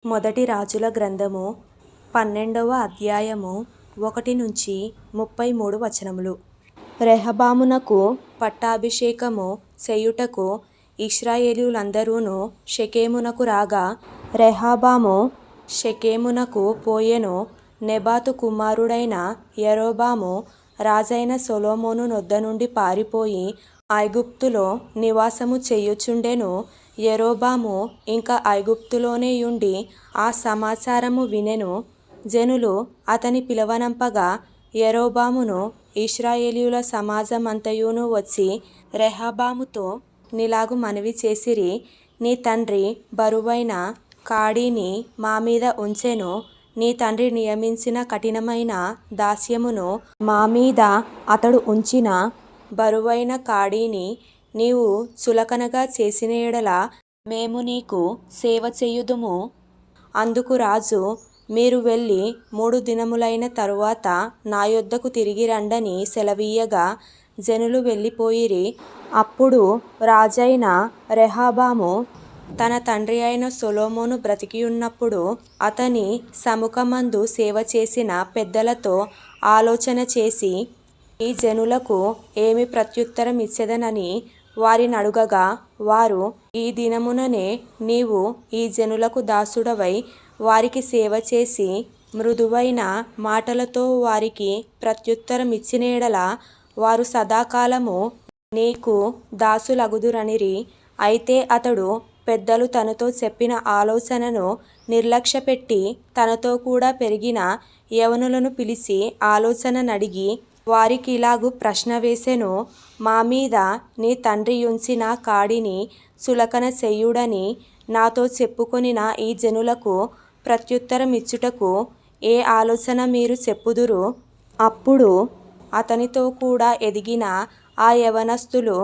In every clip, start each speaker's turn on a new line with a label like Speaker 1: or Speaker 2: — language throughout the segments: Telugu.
Speaker 1: మొదటి రాజుల గ్రంథము 12వ అధ్యాయము 1-33 వచనములు. రెహబామునకు పట్టాభిషేకము చేయుటకు ఇశ్రాయేలీయులందరూను షెకెమునకు రాగా, రెహబాము షెకెమునకు పోయెను. నెబాతు కుమారుడైన యరొబాము రాజైన సొలొమోను నొద్ద నుండి పారిపోయి ఐగుప్తులో నివాసము చేయుచుండెను. యరొబాము ఇంకా ఐగుప్తులోనే యుండి ఆ సమాచారము వినెను. జనులు అతని పిలవనంపగా యరొబామును ఇశ్రాయేలీయుల సమాజమంతయును వచ్చి రెహబాముతో నిలాగు మనవి చేసిరి: నీ తండ్రి బరువైన కాడిని మా మీద ఉంచెను. నీ తండ్రి నియమించిన కఠినమైన దాస్యమును మా మీద అతడు ఉంచిన బరువైన కాడిని నీవు చులకనగా చేసిన యెడల మేము నీకు సేవ చేయుదుము. అందుకు రాజు, మీరు వెళ్ళి 3 దినములైన తరువాత నా యొద్దకు తిరిగి రండని సెలవీయగా జనులు వెళ్ళిపోయిరి. అప్పుడు రాజైన రెహబాము తన తండ్రి అయిన సొలొమోను బ్రతికియున్నప్పుడు అతని సముఖమందు సేవ చేసిన పెద్దలతో ఆలోచన చేసి, ఈ జనులకు ఏమి ప్రత్యుత్తరం ఇచ్చెదనని వారినడుగగా, వారు, ఈ దినముననే నీవు ఈ జనులకు దాసుడవై వారికి సేవ చేసి మృదువైన మాటలతో వారికి ప్రత్యుత్తరం ఇచ్చిన యెడల వారు సదాకాలము నీకు దాసులగుదురనిరి. అయితే అతడు పెద్దలు తనతో చెప్పిన ఆలోచనను నిర్లక్ష్యపెట్టి తనతో కూడా పెరిగిన యవనులను పిలిచి ఆలోచననడిగి వారికిలాగు ప్రశ్న వేసెను: మా మీద నీ తండ్రి యుంచిన కాడిని చులకన చేయుడని నాతో చెప్పుకొనిన ఈ జనులకు ప్రత్యుత్తరం ఇచ్చుటకు ఏ ఆలోచన మీరు చెప్పుదురు? అప్పుడు అతనితో కూడా ఎదిగిన ఆ యవనస్తులు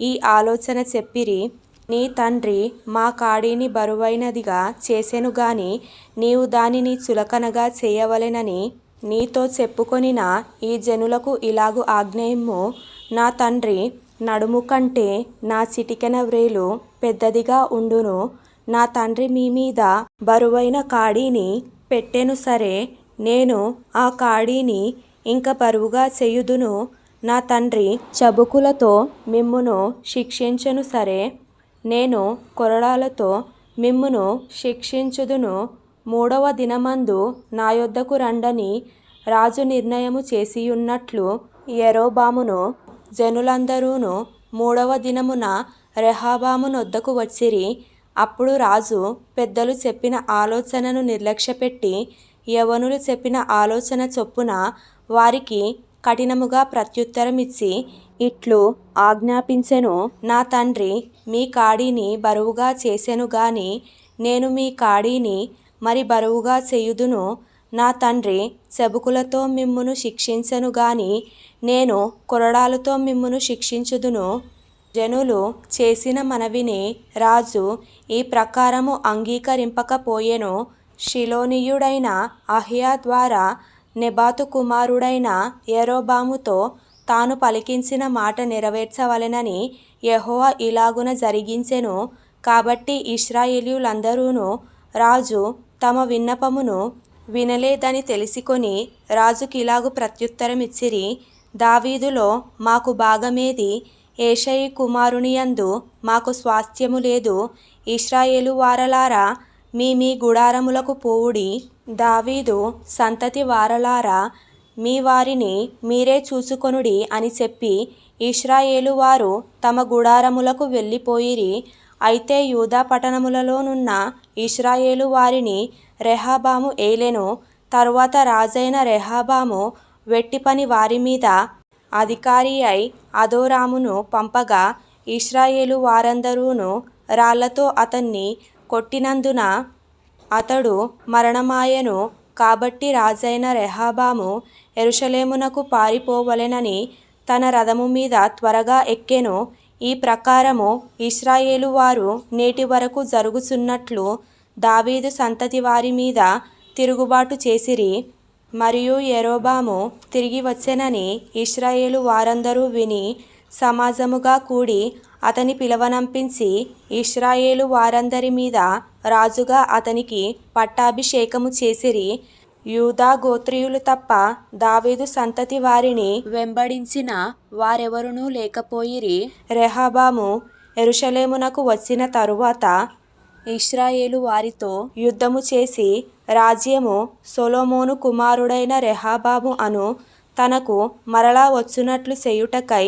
Speaker 1: ఈ ఆలోచన చెప్పిరి: నీ తండ్రి మా కాడిని బరువైనదిగా చేసెను గాని నీవు దానిని చులకనగా చేయవలెనని నీతో చెప్పుకొనిన ఈ జనులకు ఇలాగు ఆజ్ఞయిమ్ము: నా తండ్రి నడుము కంటే నా చిటికెన వ్రేలు పెద్దదిగా ఉండును. నా తండ్రి మీ మీద బరువైన కాడిని పెట్టెను సరే, నేను ఆ కాడిని ఇంక బరువుగా చేయుదును. నా తండ్రి చబుకులతో మిమ్మును శిక్షించెను సరే, నేను కొరడాలతో మిమ్మును శిక్షించుదును. 3వ దినమందు నా యొద్దకు రండని రాజు నిర్ణయము చేసియున్నట్లు యరొబామును జనులందరూను 3వ దినమున రెహబాము నొద్దకు వచ్చిరి. అప్పుడు రాజు పెద్దలు చెప్పిన ఆలోచనను నిర్లక్ష్యపెట్టి యవనులు చెప్పిన ఆలోచన చొప్పున వారికి కఠినముగా ప్రత్యుత్తరం ఇచ్చి ఇట్లు ఆజ్ఞాపించెను: నా తండ్రి మీ కాడిని బరువుగా చేసెను గాని నేను మీ కాడిని మరి బరువుగా చేయుదును. నా తండ్రి చెబుకులతో మిమ్మును శిక్షించెను గాని నేను కొరడాలతో మిమ్మును శిక్షించుదును. జనులు చేసిన మనవిని రాజు ఈ ప్రకారము అంగీకరింపకపోయెను. షిలోనీయుడైన అహీయా ద్వారా నెబాతు కుమారుడైన యరొబాముతో తాను పలికించిన మాట నెరవేర్చవలెనని యెహోవా ఇలాగున జరిగించెను. కాబట్టి ఇశ్రాయేలీయులందరూను రాజు తమ విన్నపమును వినలేదని తెలిసికొని రాజుకిలాగు ప్రత్యుత్తరమిచ్చిరి: దావీదులో మాకు భాగమేది? యెషయి కుమారునియందు మాకు స్వాస్థ్యము లేదు. ఇశ్రాయేలు వారలారా, మీ మీ గుడారములకు పోవుడి. దావీదు సంతతి వారలారా, మీ వారిని మీరే చూసుకొనుడి అని చెప్పి ఇశ్రాయేలు వారు తమ గుడారములకు వెళ్ళిపోయిరి. అయితే యూదా పట్టణములలోనున్న ఇశ్రాయేలు వారిని రెహబాము ఏలెను. తరువాత రాజైన రెహబాము వెట్టిపని వారి మీద అధికారి అయి అదోరామును పంపగా ఇశ్రాయేలు వారందరూను రాళ్లతో అతన్ని కొట్టినందున అతడు మరణమాయెను. కాబట్టి రాజైన రెహబాము యెరూషలేమునకు పారిపోవలెనని తన రథము మీద త్వరగా ఎక్కెను. ఈ ప్రకారము ఇశ్రాయేలు వారు నేటి వరకు జరుగుచున్నట్లు దావీదు సంతతి వారి మీద తిరుగుబాటు చేసిరి. మరియు యరొబాము తిరిగి వచ్చెనని ఇశ్రాయేలు వారందరూ విని సమాజముగా కూడి అతని పిలవనంపించి ఇశ్రాయేలు వారందరి మీద రాజుగా అతనికి పట్టాభిషేకము చేసిరి. యూదా గోత్రీయులు తప్ప దావీదు సంతతి వారిని వెంబడించిన వారెవరునూ లేకపోయిరి. రెహబాము యెరూషలేమునకు వచ్చిన తరువాత ఇశ్రాయేలు వారితో యుద్ధము చేసి రాజ్యము సొలొమోను కుమారుడైన రెహబాము అను తనకు మరలా వచ్చునట్లు చేయుటకై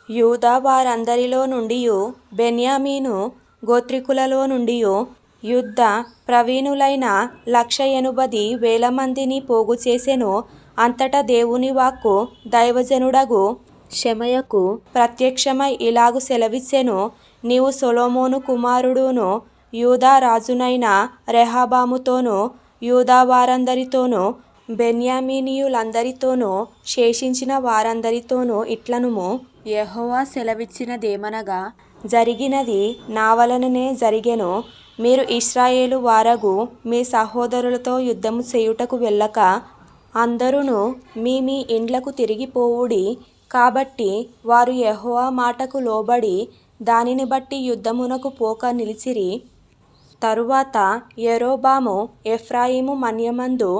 Speaker 1: యూదా వారందరిలో నుండియు బెన్యామీను గోత్రికులలో నుండియు యుద్ధ ప్రవీణులైన 180,000 మందిని పోగు చేసెను. అంతటా దేవుని వాక్కు దైవజనుడగు షెమయకు ప్రత్యక్షమై ఇలాగు సెలవిచ్చెను: నీవు సొలొమోను కుమారుడును యూదా రాజునైన రెహబాముతోనూ యూదా వారందరితోనూ బెన్యామీనీయులందరితోనూ శేషించిన వారందరితోనూ ఇట్లనుము, యెహోవా సెలవిచ్చినదేమనగా, జరిగినది నా వలననే జరిగెను. మీరు ఇశ్రాయేలు వారగు మీ సహోదరులతో యుద్ధము చేయుటకు వెళ్ళక అందరును మీ మీ ఇండ్లకు తిరిగిపోవుడి. కాబట్టి వారు యెహోవా మాటకు లోబడి దానిని బట్టి యుద్ధమునకు పోక నిలిచిరి. తరువాత యరొబాము ఎఫ్రాయిము మన్యమందు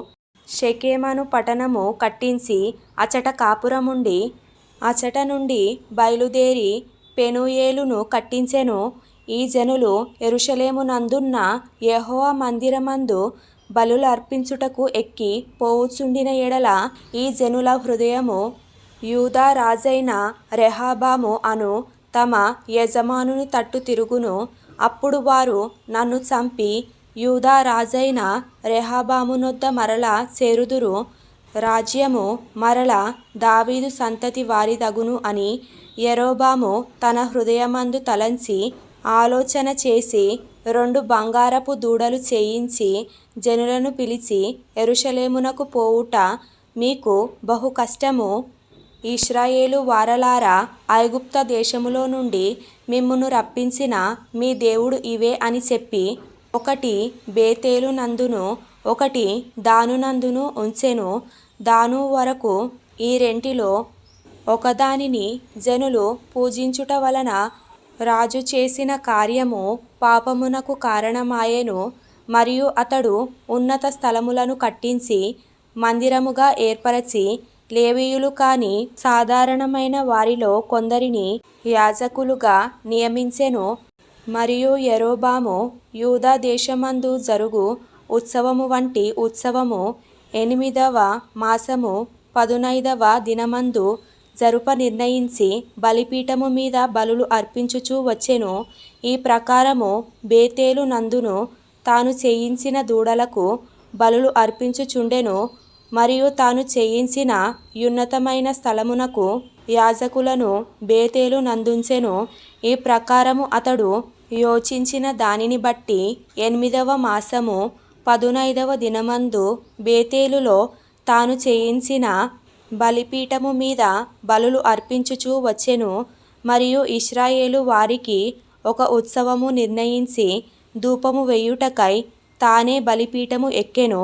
Speaker 1: షెకెమను పట్టణము కట్టించి అచట కాపురముండి అచట నుండి బయలుదేరి పెనూయేలును కట్టించెను. ఈ జనులు యెరూషలేమునందున్న యెహోవా మందిరమందు బలులర్పించుటకు ఎక్కి పోవుచుండిన ఎడల ఈ జనుల హృదయము యూదా రాజైన రెహబాము అను తమ యజమానుని తట్టు తిరుగును. అప్పుడు వారు నన్ను చంపి యూదా రాజైన రెహబామునొద్ద మరల చేరుదురు. రాజ్యము మరల దావీదు సంతతి వారిదగును అని యరొబాము తన హృదయమందు తలంచి ఆలోచన చేసి 2 బంగారపు దూడలు చేయించి జనులను పిలిచి, యెరూషలేమునకు పోవుట మీకు బహు కష్టము. ఇశ్రాయేలు వారలారా, ఐగుప్త దేశములో నుండి మిమ్మును రప్పించిన మీ దేవుడు ఇవే అని చెప్పి ఒకటి బేతేలు నందును ఒకటి దాను నందును ఉంచెను. దాను వరకు ఈ రెంటిలో ఒకదానిని జనులు పూజించుట వలన రాజు చేసిన కార్యము పాపమునకు కారణమాయెను. మరియు అతడు ఉన్నత స్థలములను కట్టించి మందిరముగా ఏర్పరచి లేవీయులు కాని సాధారణమైన వారిలో కొందరిని యాజకులుగా నియమించెను. మరియు యరొబాము యూదా దేశమందు జరుగు ఉత్సవము వంటి ఉత్సవము 8వ మాసము 15వ దినమందు జరుప నిర్ణయించి బలిపీఠము మీద బలులు అర్పించుచూ వచ్చెను. ఈ ప్రకారము బేతేలు నందును తాను చేయించిన దూడలకు బలులు అర్పించుచుండెను. మరియు తాను చేయించిన యున్నతమైన స్థలమునకు యాజకులను బేతేలు నందుంచెను. ఈ ప్రకారము అతడు యోచించిన దానిని బట్టి 8వ మాసము 15వ దినమందు బేతేలులో తాను చేయించిన బలిపీఠము మీద బలులు అర్పించుచూ వచ్చెను. మరియు ఇశ్రాయేలు వారికి ఒక ఉత్సవము నిర్ణయించి ధూపము వేయుటకై తానే బలిపీఠము ఎక్కెను.